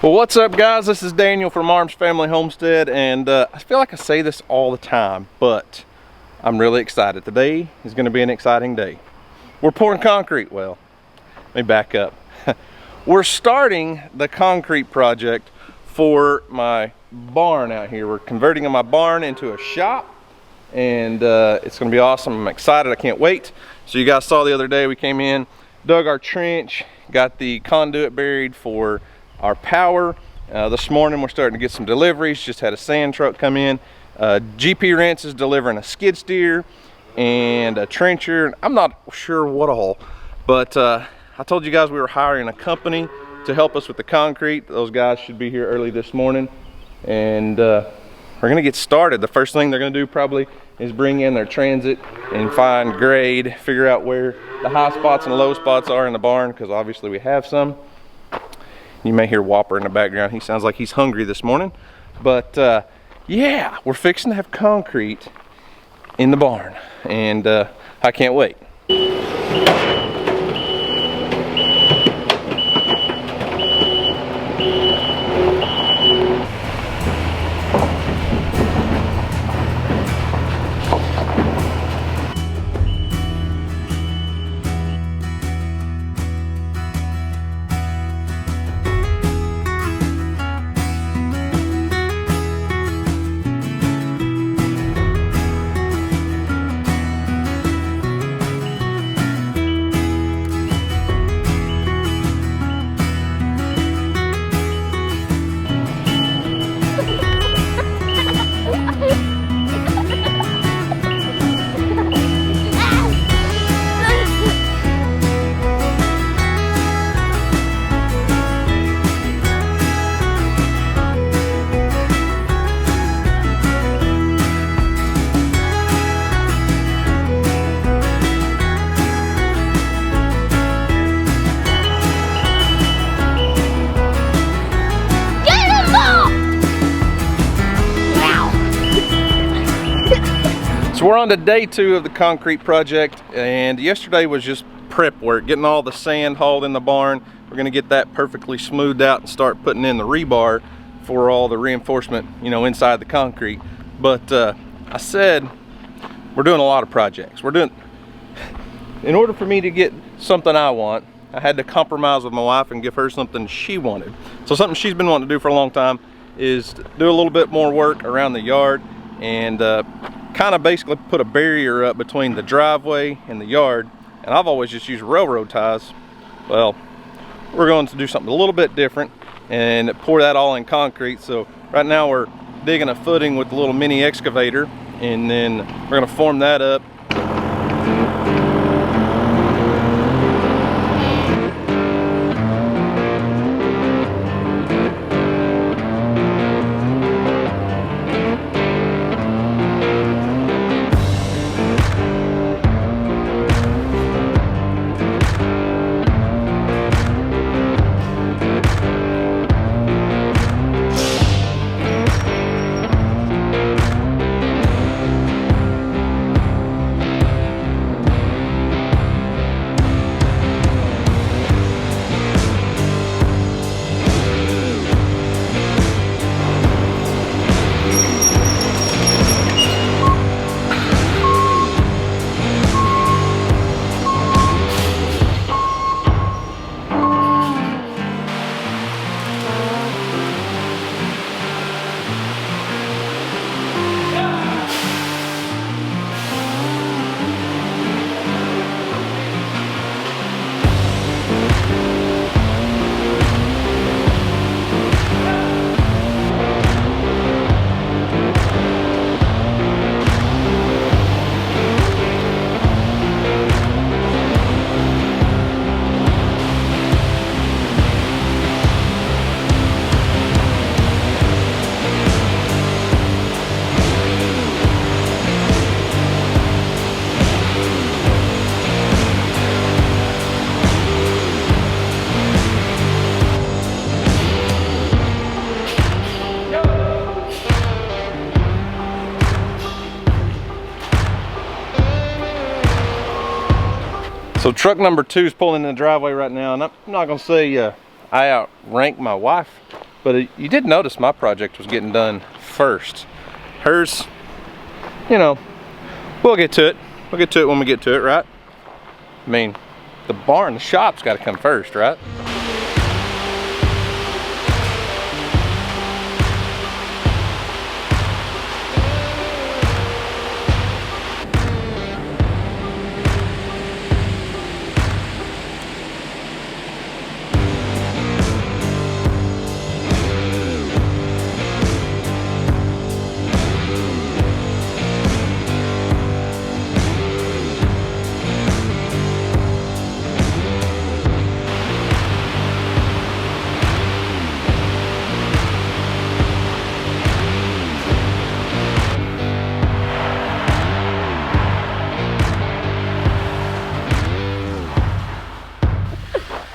Well, what's up, guys? This is Daniel from Arms Family Homestead, and I feel like I say this all the time, but I'm really excited. Today is going to be an exciting day. We're pouring concrete. Well, let me back up. We're starting the concrete project for my barn out here. We're converting my barn into a shop, and it's going to be awesome. I'm excited. I can't wait. So you guys saw the other day we came in, dug our trench, got the conduit buried for our power. This morning we're starting to get some deliveries. Just had a sand truck come in. GP Rents is delivering a skid steer and a trencher. I'm not sure what all, but I told you guys we were hiring a company to help us with the concrete. Those guys should be here early this morning, and we're gonna get started. The first thing they're gonna do probably is bring in their transit and find grade, figure out where the high spots and low spots are in the barn, because obviously we have some. You may hear Whopper in the background. He sounds like he's hungry this morning. But yeah, we're fixing to have concrete in the barn, and I can't wait. So we're on to day 2 of the concrete project, and yesterday was just prep work, getting all the sand hauled in the barn. We're going to get that perfectly smoothed out and start putting in the rebar for all the reinforcement, you know, inside the concrete. But I said we're doing a lot of projects. In order for me to get something I want, I had to compromise with my wife and give her something she wanted. So something she's been wanting to do for a long time is do a little bit more work around the yard, and kind of basically put a barrier up between the driveway and the yard. And I've always just used railroad ties. Well, we're going to do something a little bit different and pour that all in concrete. So right now we're digging a footing with a little mini excavator, and then we're going to form that up. So truck number 2 is pulling in the driveway right now, and I'm not gonna say I outrank my wife But you did notice my project was getting done first. Hers, you know, we'll get to it. We'll get to it when we get to it, right? I mean, the barn, the shop's got to come first, right?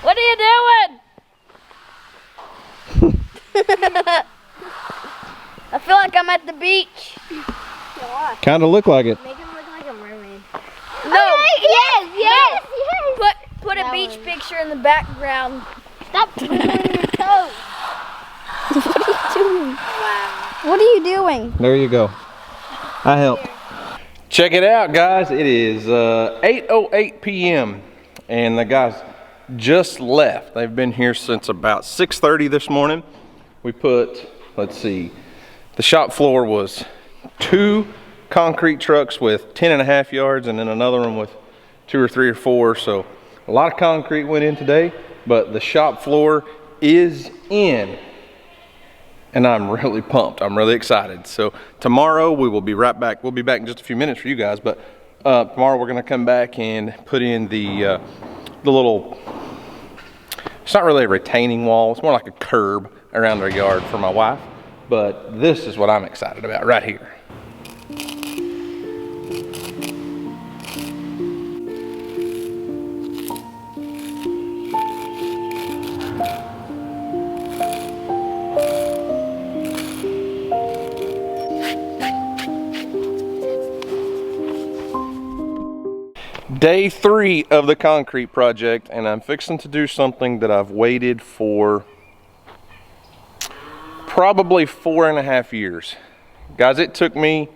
What are you doing? I feel like I'm at the beach. Kind of look like it. Make him look like a mermaid. No. Yes. Put a beach picture in the background. Stop twiddling your toes. What are you doing? Wow. What are you doing? There you go. I help. Check it out, guys. It is 8:08 p.m. and the guys just left. They've been here since about 6:30 this morning. We put, let's see, the shop floor was 2 concrete trucks with 10.5 yards and then another one with 2 or 3 or 4. So a lot of concrete went in today, but the shop floor is in. And I'm really pumped. I'm really excited. So tomorrow we will be right back. We'll be back in just a few minutes for you guys, but tomorrow we're gonna come back and put in the little, it's not really a retaining wall. It's more like a curb around our yard for my wife. But this is what I'm excited about right here. Day 3 of the concrete project, and I'm fixing to do something that I've waited for probably 4.5 years. Guys, it took me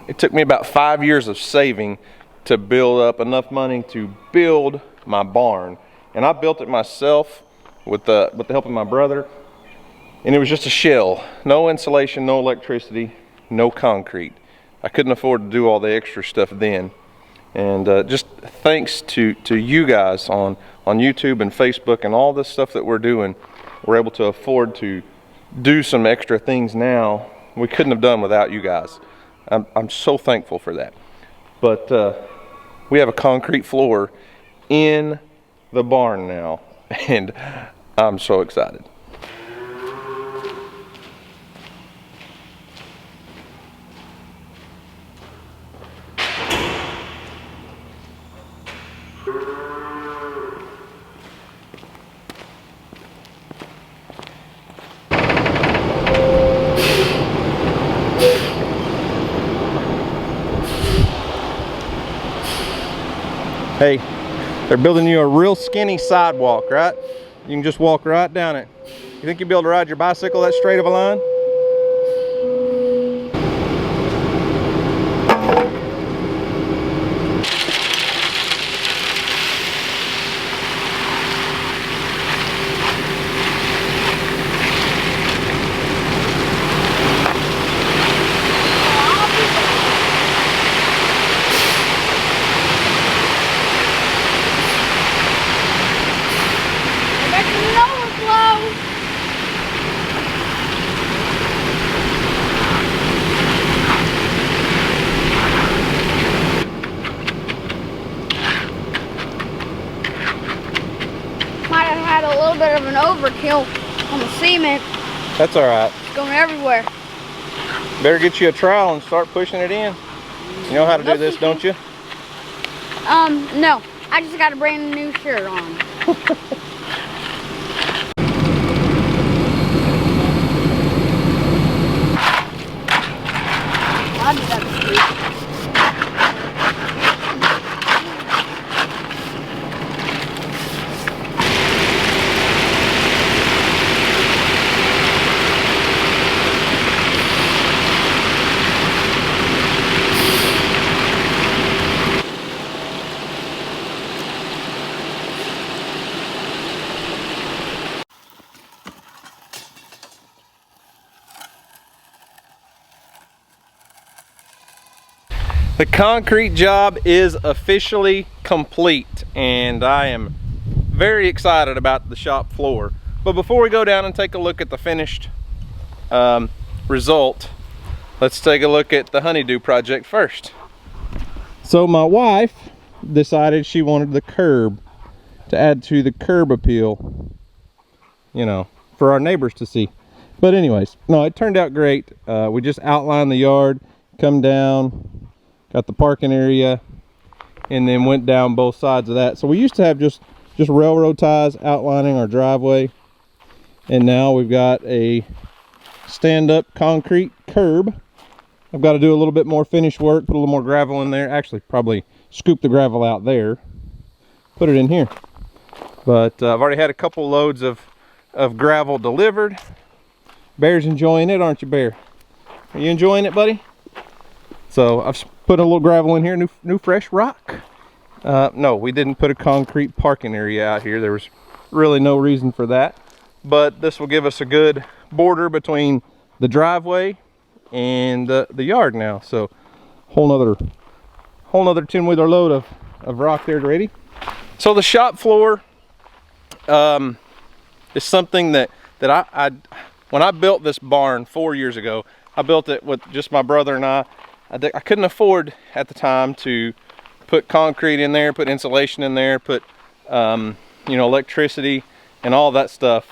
about 5 years of saving to build up enough money to build my barn. And I built it myself with the help of my brother. And it was just a shell. No insulation, no electricity, no concrete. I couldn't afford to do all the extra stuff then. And just thanks to you guys on YouTube and Facebook and all this stuff that we're doing, we're able to afford to do some extra things now we couldn't have done without you guys. I'm so thankful for that. But we have a concrete floor in the barn now, and I'm so excited. Hey, they're building you a real skinny sidewalk, right? You can just walk right down it. You think you'll be able to ride your bicycle that straight of a line? Of an overkill on the cement. That's all right. It's going everywhere. Better get you a trowel and start pushing it in. You know how to do this, don't you? No. I just got a brand new shirt on. I just got to sleep. The concrete job is officially complete, and I am very excited about the shop floor. But before we go down and take a look at the finished result, let's take a look at the honeydew project first. So my wife decided she wanted the curb to add to the curb appeal, you know, for our neighbors to see. But anyways, no, it turned out great. We just outlined the yard, come down, got the parking area, and then went down both sides of that. So we used to have just railroad ties outlining our driveway, and now we've got a stand-up concrete curb. I've got to do a little bit more finish work, put a little more gravel in there. Actually, probably scoop the gravel out there, put it in here. But I've already had a couple loads of gravel delivered. Bear's enjoying it, aren't you, Bear? Are you enjoying it, buddy? So I've put a little gravel in here, new fresh rock. No, we didn't put a concrete parking area out here. There was really no reason for that. But this will give us a good border between the driveway and the yard now. So whole nother 10-wheeler load of rock there ready. So the shop floor is something that I when I built this barn 4 years ago, I built it with just my brother and I couldn't afford at the time to put concrete in there, put insulation in there, put you know, electricity and all that stuff.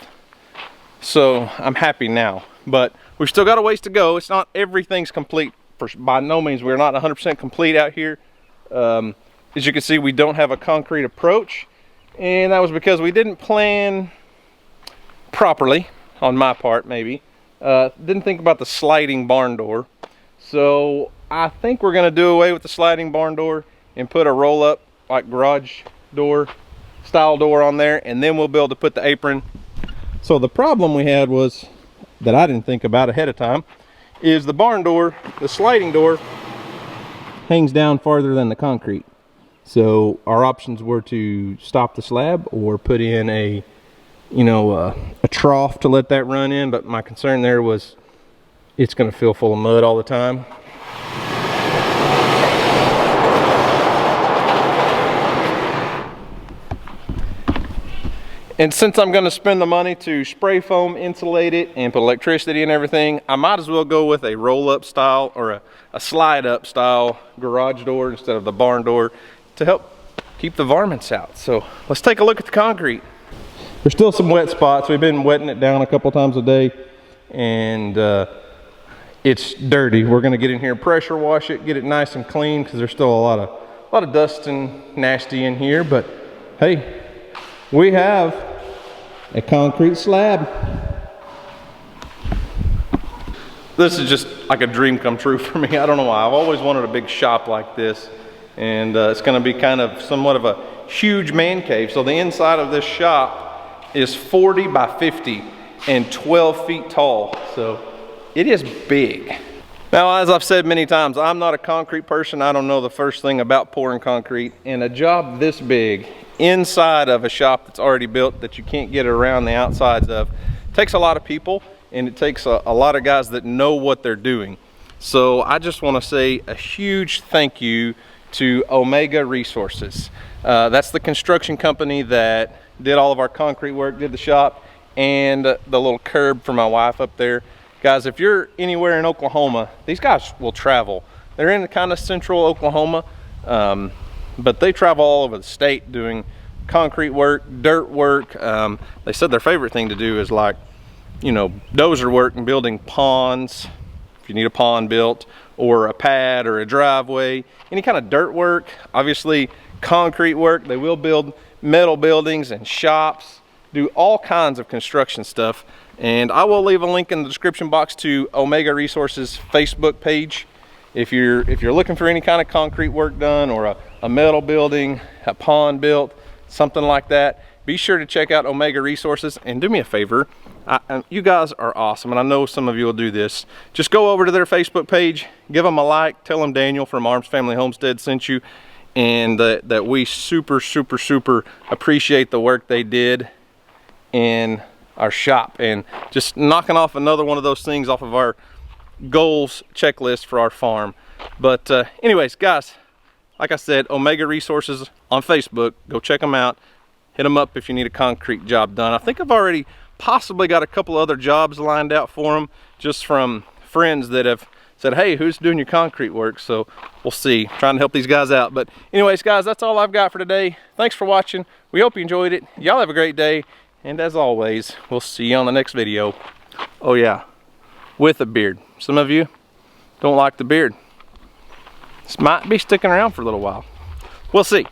So I'm happy now, but we've still got a ways to go. It's not everything's complete. By no means, we're not 100% complete out here. As you can see, we don't have a concrete approach, and that was because we didn't plan properly on my part. Maybe didn't think about the sliding barn door. So I think we're gonna do away with the sliding barn door and put a roll-up like garage door style door on there, and then we'll be able to put the apron. So the problem we had was, that I didn't think about ahead of time, is the barn door, the sliding door, hangs down farther than the concrete. So our options were to stop the slab or put in a, you know, a trough to let that run in. But my concern there was it's going to fill full of mud all the time. And since I'm going to spend the money to spray foam insulate it and put electricity and everything, I might as well go with a roll-up style or a slide-up style garage door instead of the barn door to help keep the varmints out. So let's take a look at the concrete. There's still some wet spots. We've been wetting it down a couple times a day, and it's dirty. We're going to get in here and pressure wash it, get it nice and clean, because there's still a lot of dust and nasty in here. But hey, we have a concrete slab. This is just like a dream come true for me. I don't know why. I've always wanted a big shop like this, and it's going to be kind of somewhat of a huge man cave. So the inside of this shop is 40 by 50 and 12 feet tall. So it is big. Now, as I've said many times, I'm not a concrete person. I don't know the first thing about pouring concrete, and a job this big inside of a shop that's already built that you can't get around the outsides of takes a lot of people, and it takes a lot of guys that know what they're doing. So I just want to say a huge thank you to Omega Resources. That's the construction company that did all of our concrete work, did the shop, and the little curb for my wife up there. Guys, if you're anywhere in Oklahoma, these guys will travel. They're in kind of central Oklahoma, but they travel all over the state doing concrete work, dirt work. They said their favorite thing to do is, like, you know, dozer work and building ponds, if you need a pond built, or a pad or a driveway, any kind of dirt work. Obviously concrete work. They will build metal buildings and shops, do all kinds of construction stuff. And I will leave a link in the description box to Omega Resources Facebook page. If you're looking for any kind of concrete work done, or a metal building, a pond built, something like that, be sure to check out Omega Resources. And do me a favor, you guys are awesome, and I know some of you will do this. Just go over to their Facebook page, give them a like, tell them Daniel from Arms Family Homestead sent you, and that we super appreciate the work they did in our shop, and just knocking off another one of those things off of our goals checklist for our farm. But anyways, guys, like I said, Omega Resources on Facebook. Go check them out. Hit them up if you need a concrete job done. I think I've already possibly got a couple other jobs lined out for them, just from friends that have said, hey, who's doing your concrete work? So we'll see, trying to help these guys out. But anyways, guys, that's all I've got for today. Thanks for watching. We hope you enjoyed it. Y'all have a great day. And as always, we'll see you on the next video. Oh yeah, with a beard. Some of you don't like the beard. This might be sticking around for a little while. We'll see.